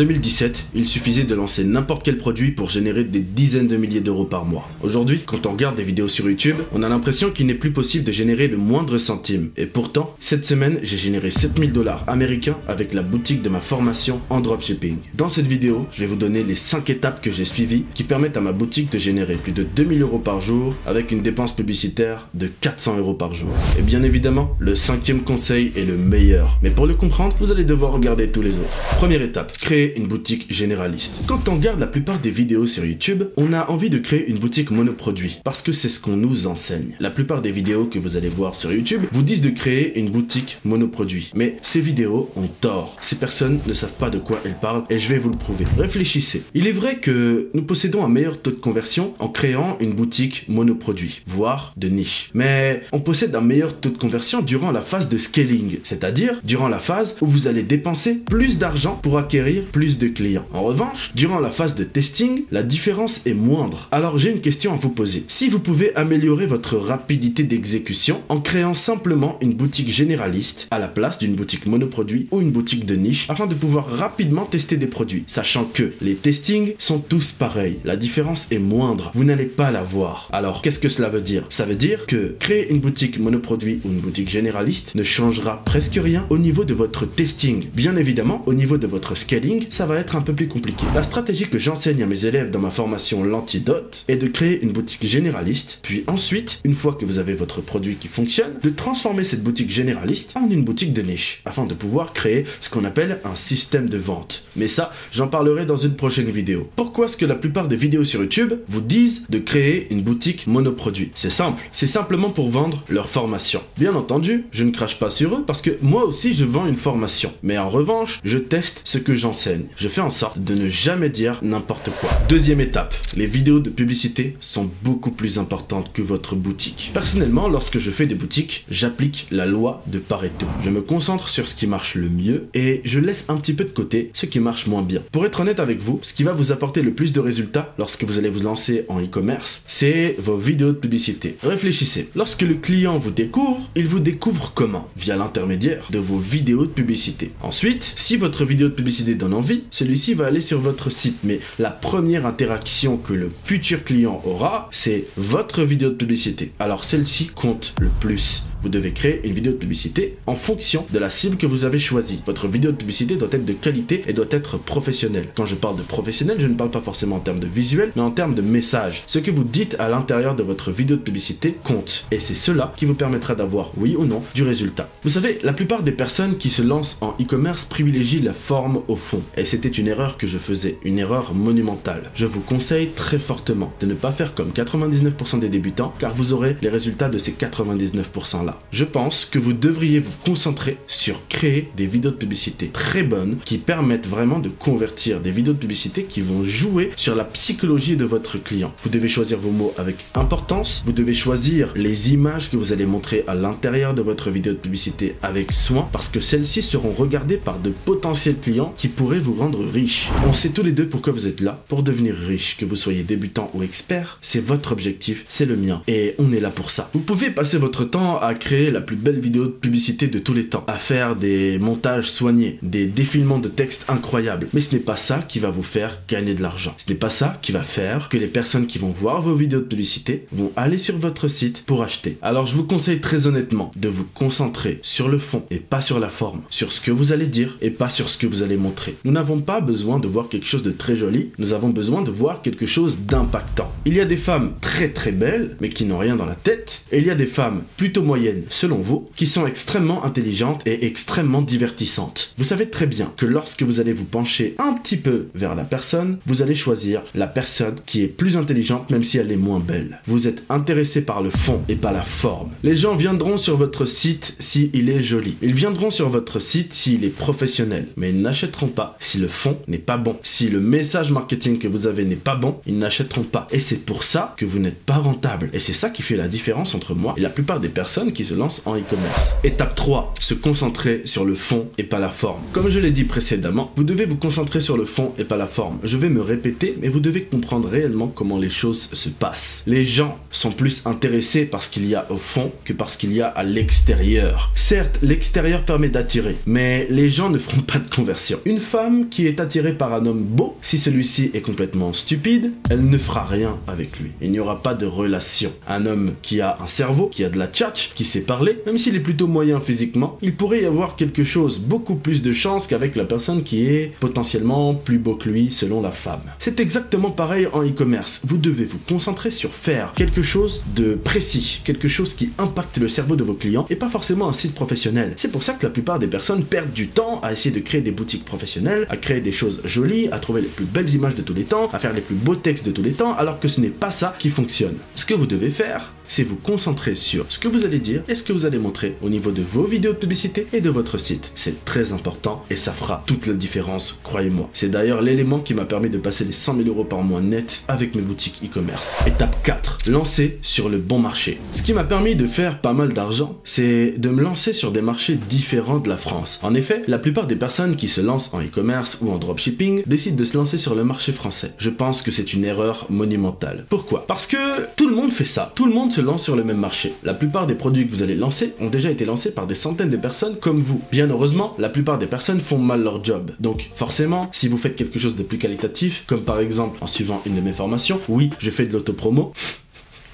2017, il suffisait de lancer n'importe quel produit pour générer des dizaines de milliers d'euros par mois. Aujourd'hui, quand on regarde des vidéos sur YouTube, on a l'impression qu'il n'est plus possible de générer le moindre centime. Et pourtant, cette semaine, j'ai généré 7000 $ américains avec la boutique de ma formation en dropshipping. Dans cette vidéo, je vais vous donner les 5 étapes que j'ai suivies qui permettent à ma boutique de générer plus de 2000 € par jour avec une dépense publicitaire de 400 € par jour. Et bien évidemment, le 5e conseil est le meilleur. Mais pour le comprendre, vous allez devoir regarder tous les autres. Première étape, créer une boutique généraliste. Quand on regarde la plupart des vidéos sur YouTube, on a envie de créer une boutique monoproduit parce que c'est ce qu'on nous enseigne. La plupart des vidéos que vous allez voir sur YouTube vous disent de créer une boutique monoproduit. Mais ces vidéos ont tort. Ces personnes ne savent pas de quoi elles parlent et je vais vous le prouver. Réfléchissez. Il est vrai que nous possédons un meilleur taux de conversion en créant une boutique monoproduit, voire de niche. Mais on possède un meilleur taux de conversion durant la phase de scaling, c'est-à-dire durant la phase où vous allez dépenser plus d'argent pour acquérir plus de clients. En revanche, durant la phase de testing, la différence est moindre. Alors j'ai une question à vous poser. Si vous pouvez améliorer votre rapidité d'exécution en créant simplement une boutique généraliste à la place d'une boutique monoproduit ou une boutique de niche afin de pouvoir rapidement tester des produits, sachant que les testings sont tous pareils. La différence est moindre. Vous n'allez pas la voir. Alors qu'est-ce que cela veut dire? Ça veut dire que créer une boutique monoproduit ou une boutique généraliste ne changera presque rien au niveau de votre testing. Bien évidemment, au niveau de votre scaling, ça va être un peu plus compliqué. La stratégie que j'enseigne à mes élèves dans ma formation L'Antidote est de créer une boutique généraliste, puis ensuite, une fois que vous avez votre produit qui fonctionne, de transformer cette boutique généraliste en une boutique de niche, afin de pouvoir créer ce qu'on appelle un système de vente. Mais ça, j'en parlerai dans une prochaine vidéo. Pourquoi est-ce que la plupart des vidéos sur YouTube vous disent de créer une boutique monoproduit? C'est simple, c'est simplement pour vendre leur formation. Bien entendu, je ne crache pas sur eux parce que moi aussi je vends une formation. Mais en revanche, je teste ce que j'enseigne. Je fais en sorte de ne jamais dire n'importe quoi. Deuxième étape, les vidéos de publicité sont beaucoup plus importantes que votre boutique. Personnellement, lorsque je fais des boutiques, j'applique la loi de Pareto. Je me concentre sur ce qui marche le mieux et je laisse un petit peu de côté ce qui marche moins bien. Pour être honnête avec vous, ce qui va vous apporter le plus de résultats lorsque vous allez vous lancer en e-commerce, c'est vos vidéos de publicité. Réfléchissez. Lorsque le client vous découvre, il vous découvre comment? Via l'intermédiaire de vos vidéos de publicité. Ensuite, si votre vidéo de publicité donne envie, celui-ci va aller sur votre site. Mais la première interaction que le futur client aura, c'est votre vidéo de publicité. Alors celle-ci compte le plus. Vous devez créer une vidéo de publicité en fonction de la cible que vous avez choisie. Votre vidéo de publicité doit être de qualité et doit être professionnelle. Quand je parle de professionnel, je ne parle pas forcément en termes de visuel, mais en termes de message. Ce que vous dites à l'intérieur de votre vidéo de publicité compte. Et c'est cela qui vous permettra d'avoir, oui ou non, du résultat. Vous savez, la plupart des personnes qui se lancent en e-commerce privilégient la forme au fond. Et c'était une erreur que je faisais, une erreur monumentale. Je vous conseille très fortement de ne pas faire comme 99% des débutants, car vous aurez les résultats de ces 99% là. Je pense que vous devriez vous concentrer sur créer des vidéos de publicité très bonnes qui permettent vraiment de convertir, des vidéos de publicité qui vont jouer sur la psychologie de votre client. Vous devez choisir vos mots avec importance, vous devez choisir les images que vous allez montrer à l'intérieur de votre vidéo de publicité avec soin parce que celles-ci seront regardées par de potentiels clients qui pourraient vous rendre riche. On sait tous les deux pourquoi vous êtes là, pour devenir riche, que vous soyez débutant ou expert, c'est votre objectif, c'est le mien et on est là pour ça. Vous pouvez passer votre temps à créer la plus belle vidéo de publicité de tous les temps, à faire des montages soignés, des défilements de texte incroyables. Mais ce n'est pas ça qui va vous faire gagner de l'argent. Ce n'est pas ça qui va faire que les personnes qui vont voir vos vidéos de publicité vont aller sur votre site pour acheter. Alors je vous conseille très honnêtement de vous concentrer sur le fond et pas sur la forme, sur ce que vous allez dire et pas sur ce que vous allez montrer. Nous n'avons pas besoin de voir quelque chose de très joli, nous avons besoin de voir quelque chose d'impactant. Il y a des femmes très très belles mais qui n'ont rien dans la tête et il y a des femmes plutôt moyennes selon vous, qui sont extrêmement intelligentes et extrêmement divertissantes. Vous savez très bien que lorsque vous allez vous pencher un petit peu vers la personne, vous allez choisir la personne qui est plus intelligente même si elle est moins belle. Vous êtes intéressé par le fond et pas la forme. Les gens viendront sur votre site s'il est joli. Ils viendront sur votre site s'il est professionnel. Mais ils n'achèteront pas si le fond n'est pas bon. Si le message marketing que vous avez n'est pas bon, ils n'achèteront pas. Et c'est pour ça que vous n'êtes pas rentable. Et c'est ça qui fait la différence entre moi et la plupart des personnes qui qui se lancent en e-commerce. Étape 3, se concentrer sur le fond et pas la forme. Comme je l'ai dit précédemment, vous devez vous concentrer sur le fond et pas la forme. Je vais me répéter, mais vous devez comprendre réellement comment les choses se passent. Les gens sont plus intéressés par ce qu'il y a au fond que par ce qu'il y a à l'extérieur. Certes, l'extérieur permet d'attirer, mais les gens ne feront pas de conversion. Une femme qui est attirée par un homme beau, si celui-ci est complètement stupide, elle ne fera rien avec lui. Il n'y aura pas de relation. Un homme qui a un cerveau, qui a de la tchatch, qui sait parler, même s'il est plutôt moyen physiquement, il pourrait y avoir quelque chose, beaucoup plus de chance qu'avec la personne qui est potentiellement plus beau que lui selon la femme. C'est exactement pareil en e-commerce. Vous devez vous concentrer sur faire quelque chose de précis, quelque chose qui impacte le cerveau de vos clients et pas forcément un site professionnel. C'est pour ça que la plupart des personnes perdent du temps à essayer de créer des boutiques professionnelles, à créer des choses jolies, à trouver les plus belles images de tous les temps, à faire les plus beaux textes de tous les temps, alors que ce n'est pas ça qui fonctionne. Ce que vous devez faire, c'est vous concentrer sur ce que vous allez dire et ce que vous allez montrer au niveau de vos vidéos de publicité et de votre site. C'est très important et ça fera toute la différence, croyez-moi. C'est d'ailleurs l'élément qui m'a permis de passer les 100 000 € par mois net avec mes boutiques e-commerce. Étape 4, lancer sur le bon marché. Ce qui m'a permis de faire pas mal d'argent, c'est de me lancer sur des marchés différents de la France. En effet, la plupart des personnes qui se lancent en e-commerce ou en dropshipping décident de se lancer sur le marché français. Je pense que c'est une erreur monumentale. Pourquoi? Parce que tout le monde fait ça. Tout le monde se lance sur le même marché. La plupart des produits que vous allez lancer ont déjà été lancés par des centaines de personnes comme vous. Bien heureusement, la plupart des personnes font mal leur job. Donc forcément, si vous faites quelque chose de plus qualitatif, comme par exemple en suivant une de mes formations, oui, je fais de l'autopromo.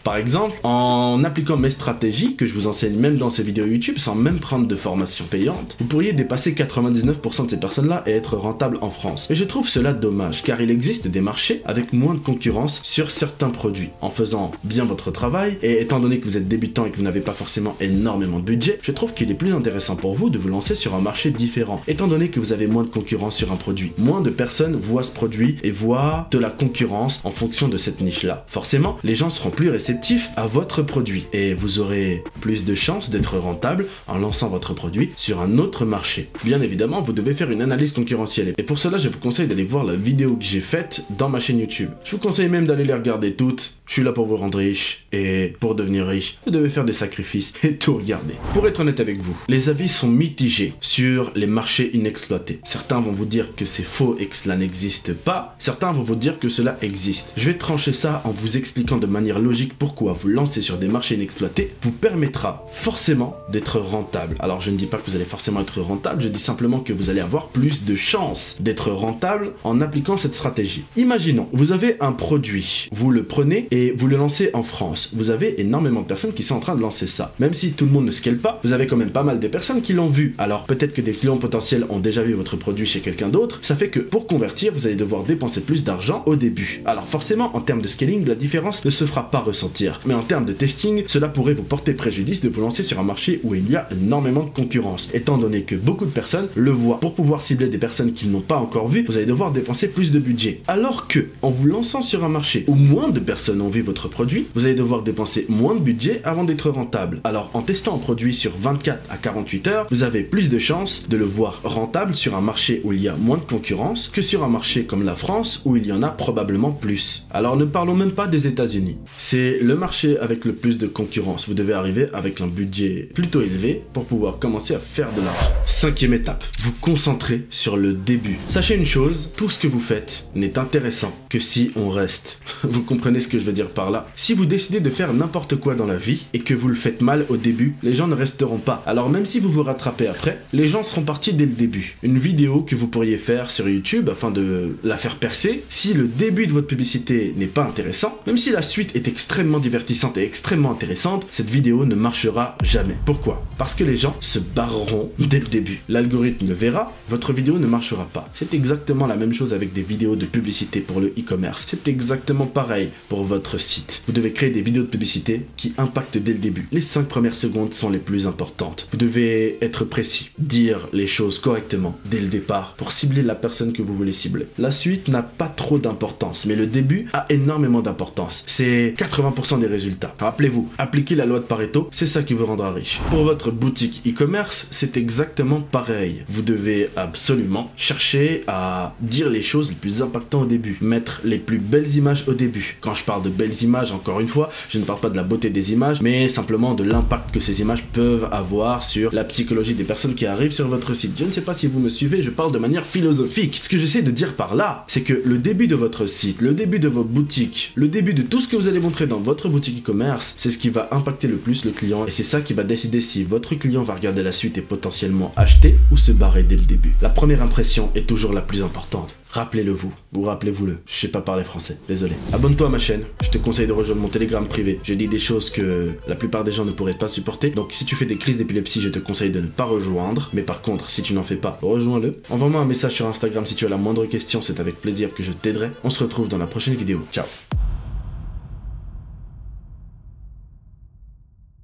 Par exemple, en appliquant mes stratégies, que je vous enseigne même dans ces vidéos YouTube, sans même prendre de formation payante, vous pourriez dépasser 99% de ces personnes-là et être rentable en France. Et je trouve cela dommage, car il existe des marchés avec moins de concurrence sur certains produits. En faisant bien votre travail, et étant donné que vous êtes débutant et que vous n'avez pas forcément énormément de budget, je trouve qu'il est plus intéressant pour vous de vous lancer sur un marché différent, étant donné que vous avez moins de concurrence sur un produit. Moins de personnes voient ce produit et voient de la concurrence en fonction de cette niche-là. Forcément, les gens seront plus réceptifs à votre produit et vous aurez plus de chances d'être rentable en lançant votre produit sur un autre marché. Bien évidemment, vous devez faire une analyse concurrentielle et pour cela, je vous conseille d'aller voir la vidéo que j'ai faite dans ma chaîne YouTube. Je vous conseille même d'aller les regarder toutes. Je suis là pour vous rendre riche et pour devenir riche, vous devez faire des sacrifices et tout regarder. Pour être honnête avec vous, les avis sont mitigés sur les marchés inexploités. Certains vont vous dire que c'est faux et que cela n'existe pas. Certains vont vous dire que cela existe. Je vais trancher ça en vous expliquant de manière logique pourquoi vous lancer sur des marchés inexploités vous permettra forcément d'être rentable. Alors je ne dis pas que vous allez forcément être rentable, je dis simplement que vous allez avoir plus de chances d'être rentable en appliquant cette stratégie. Imaginons, vous avez un produit, vous le prenez et vous le lancez en France. Vous avez énormément de personnes qui sont en train de lancer ça. Même si tout le monde ne scale pas, vous avez quand même pas mal de personnes qui l'ont vu. Alors peut-être que des clients potentiels ont déjà vu votre produit chez quelqu'un d'autre. Ça fait que pour convertir, vous allez devoir dépenser plus d'argent au début. Alors forcément, en termes de scaling, la différence ne se fera pas ressentir. Mais en termes de testing, cela pourrait vous porter préjudice de vous lancer sur un marché où il y a énormément de concurrence. Étant donné que beaucoup de personnes le voient. Pour pouvoir cibler des personnes qui n'ont pas encore vu, vous allez devoir dépenser plus de budget. Alors que, en vous lançant sur un marché où moins de personnes ont vu votre produit, vous allez devoir dépenser moins de budget avant d'être rentable. Alors en testant un produit sur 24 à 48 heures, vous avez plus de chances de le voir rentable sur un marché où il y a moins de concurrence que sur un marché comme la France où il y en a probablement plus. Alors ne parlons même pas des États-Unis. C'est le marché avec le plus de concurrence. Vous devez arriver avec un budget plutôt élevé pour pouvoir commencer à faire de l'argent. 5e étape, vous concentrer sur le début. Sachez une chose, tout ce que vous faites n'est intéressant que si on reste. Vous comprenez ce que je veux dire par là? Si vous décidez de faire n'importe quoi dans la vie et que vous le faites mal au début, les gens ne resteront pas. Alors même si vous vous rattrapez après, les gens seront partis dès le début. Une vidéo que vous pourriez faire sur YouTube afin de la faire percer, si le début de votre publicité n'est pas intéressant, même si la suite est extrêmement divertissante et extrêmement intéressante, cette vidéo ne marchera jamais. Pourquoi? Parce que les gens se barreront dès le début. L'algorithme le verra, votre vidéo ne marchera pas. C'est exactement la même chose avec des vidéos de publicité pour le e-commerce. C'est exactement pareil pour votre site. Vous devez créer des vidéos de publicité qui impactent dès le début. Les 5 premières secondes sont les plus importantes. Vous devez être précis, dire les choses correctement dès le départ pour cibler la personne que vous voulez cibler. La suite n'a pas trop d'importance, mais le début a énormément d'importance. C'est 80% 80% des résultats. Rappelez-vous, appliquez la loi de Pareto, c'est ça qui vous rendra riche. Pour votre boutique e-commerce, c'est exactement pareil. Vous devez absolument chercher à dire les choses les plus impactantes au début, mettre les plus belles images au début. Quand je parle de belles images, encore une fois, je ne parle pas de la beauté des images, mais simplement de l'impact que ces images peuvent avoir sur la psychologie des personnes qui arrivent sur votre site. Je ne sais pas si vous me suivez, je parle de manière philosophique. Ce que j'essaie de dire par là, c'est que le début de votre site, le début de vos boutiques, le début de tout ce que vous allez montrer dans votre boutique e-commerce, c'est ce qui va impacter le plus le client et c'est ça qui va décider si votre client va regarder la suite et potentiellement acheter ou se barrer dès le début. La première impression est toujours la plus importante. Rappelez-le vous, ou rappelez-vous-le. Je sais pas parler français, désolé. Abonne-toi à ma chaîne, je te conseille de rejoindre mon Telegram privé. Je dis des choses que la plupart des gens ne pourraient pas supporter. Donc si tu fais des crises d'épilepsie, je te conseille de ne pas rejoindre. Mais par contre, si tu n'en fais pas, rejoins-le. Envoie-moi un message sur Instagram si tu as la moindre question, c'est avec plaisir que je t'aiderai. On se retrouve dans la prochaine vidéo. Ciao.